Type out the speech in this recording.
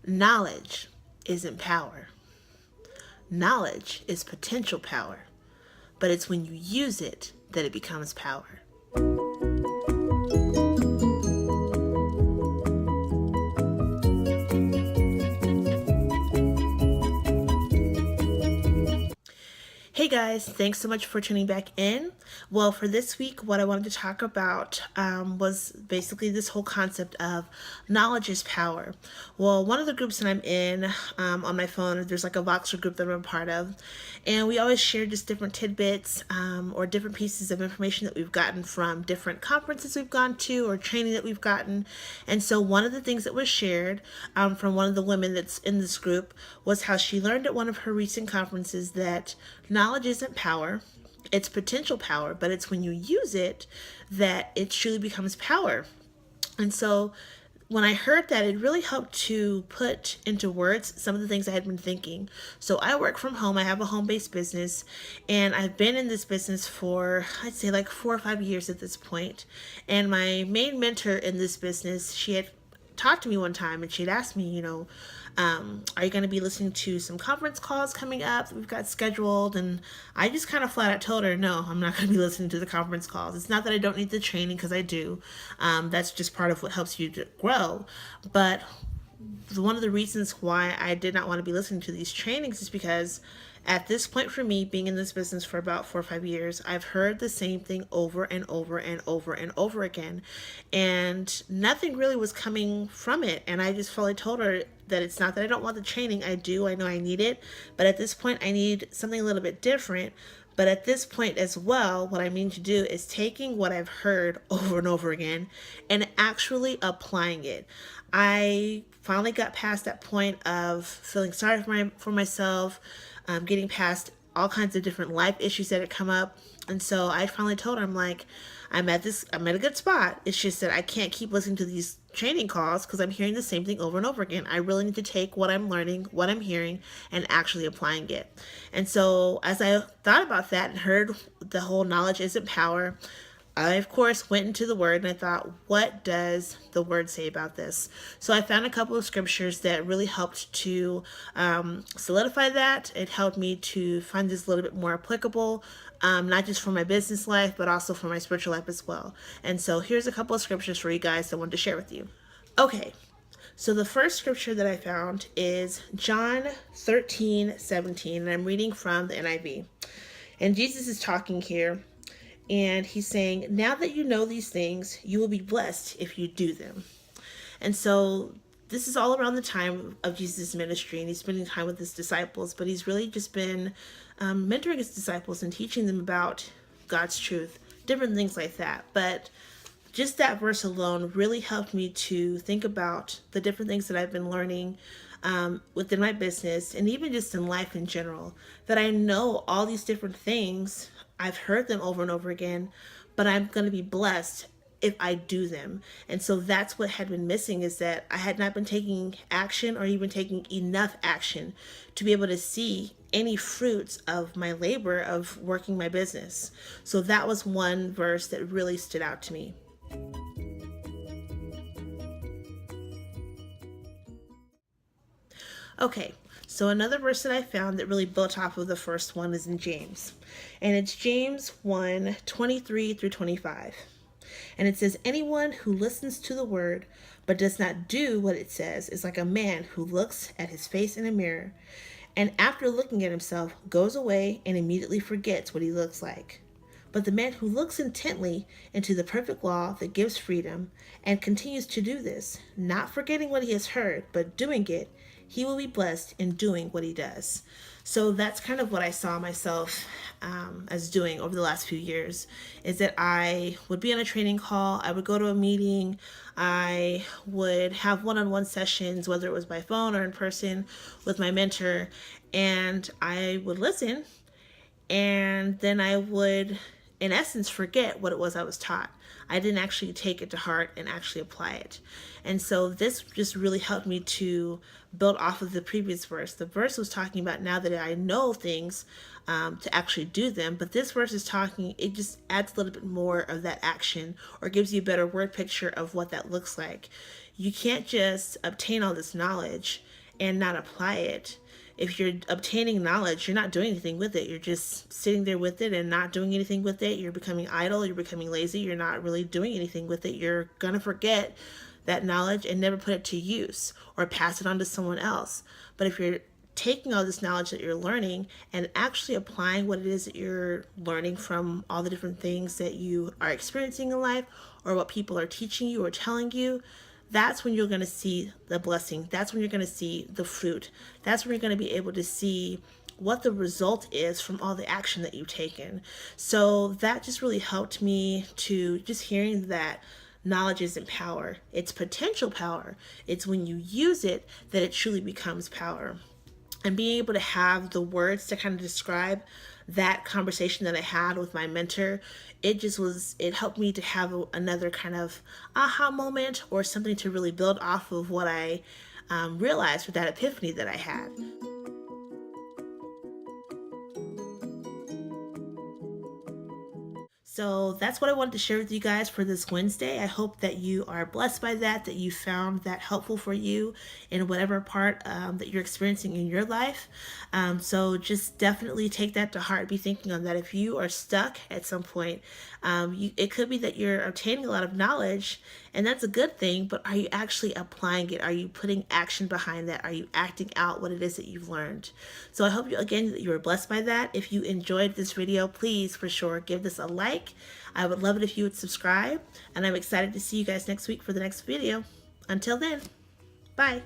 Knowledge isn't power. Knowledge is potential power, but it's when you use it that it becomes power. Hey guys, thanks so much for tuning back in. Well, for this week, what I wanted to talk about was basically this whole concept of knowledge is power. Well, one of the groups that I'm in on my phone, there's like a Voxer group that I'm a part of, and we always share just different tidbits or different pieces of information that we've gotten from different conferences we've gone to or training that we've gotten. And so one of the things that was shared from one of the women that's in this group was how she learned at one of her recent conferences that knowledge isn't power, it's potential power, but it's when you use it that it truly becomes power. And so when I heard that, it really helped to put into words some of the things I had been thinking. So I work from home. I have a home-based business, and I've been in this business for, I'd say like 4 or 5 years at this point. And my main mentor in this business, she had talked to me one time and she'd asked me, are you going to be listening to some conference calls coming up that we've got scheduled? And I just kind of flat out told her, no, I'm not going to be listening to the conference calls. It's not that I don't need the training, because I do. That's just part of what helps you to grow. But one of the reasons why I did not want to be listening to these trainings is because at this point for me, being in this business for about 4 or 5 years, I've heard the same thing over and over and over and over again. And nothing really was coming from it. And I just fully told her that it's not that I don't want the training. I do. I know I need it. But at this point, I need something a little bit different. But at this point as well, what I mean to do is taking what I've heard over and over again and actually applying it. I finally got past that point of feeling sorry for myself, getting past all kinds of different life issues that had come up. And so I finally told her, I'm like, I'm at a good spot. It's just that I can't keep listening to these training calls because I'm hearing the same thing over and over again. I really need to take what I'm learning, what I'm hearing, and actually applying it. And so as I thought about that and heard the whole knowledge isn't power, I, of course, went into the Word and I thought, what does the Word say about this? So I found a couple of scriptures that really helped to solidify that. It helped me to find this a little bit more applicable, not just for my business life, but also for my spiritual life as well. And so here's a couple of scriptures for you guys that I wanted to share with you. Okay, so the first scripture that I found is John 13:17, and I'm reading from the NIV. And Jesus is talking here. And he's saying, now that you know these things, you will be blessed if you do them. And so this is all around the time of Jesus' ministry, and he's spending time with his disciples, but he's really just been mentoring his disciples and teaching them about God's truth, different things like that. But just that verse alone really helped me to think about the different things that I've been learning within my business and even just in life in general, that I know all these different things. I've heard them over and over again, but I'm going to be blessed if I do them. And so that's what had been missing, is that I had not been taking action or even taking enough action to be able to see any fruits of my labor of working my business. So that was one verse that really stood out to me. Okay, so another verse that I found that really built off of the first one is in James. And it's James 1:23-25. And it says, anyone who listens to the word but does not do what it says is like a man who looks at his face in a mirror and after looking at himself goes away and immediately forgets what he looks like. But the man who looks intently into the perfect law that gives freedom and continues to do this, not forgetting what he has heard, but doing it, he will be blessed in doing what he does. So that's kind of what I saw myself as doing over the last few years, is that I would be on a training call, I would go to a meeting, I would have one-on-one sessions, whether it was by phone or in person with my mentor, and I would listen, and then I would, in essence, forget what it was I was taught. I didn't actually take it to heart and actually apply it. And so this just really helped me to build off of the previous verse. The verse was talking about now that I know things to actually do them, but this verse is talking, it just adds a little bit more of that action, or gives you a better word picture of what that looks like. You can't just obtain all this knowledge and not apply it. If you're obtaining knowledge, you're not doing anything with it. You're just sitting there with it and not doing anything with it. You're becoming idle, you're becoming lazy, you're not really doing anything with it. You're going to forget that knowledge and never put it to use or pass it on to someone else. But if you're taking all this knowledge that you're learning and actually applying what it is that you're learning from all the different things that you are experiencing in life or what people are teaching you or telling you, that's when you're going to see the blessing. That's when you're going to see the fruit. That's when you're going to be able to see what the result is from all the action that you've taken. So that just really helped me to just hearing that knowledge isn't power. It's potential power. It's when you use it that it truly becomes power. And being able to have the words to kind of describe that conversation that I had with my mentor, it helped me to have another kind of aha moment or something to really build off of what I realized with that epiphany that I had. So that's what I wanted to share with you guys for this Wednesday. I hope that you are blessed by that you found that helpful for you in whatever part that you're experiencing in your life. So just definitely take that to heart. Be thinking on that. If you are stuck at some point, it could be that you're obtaining a lot of knowledge, and that's a good thing, but are you actually applying it? Are you putting action behind that? Are you acting out what it is that you've learned? So I hope that you were blessed by that. If you enjoyed this video, please for sure give this a like. I would love it if you would subscribe, and I'm excited to see you guys next week for the next video. Until then, bye.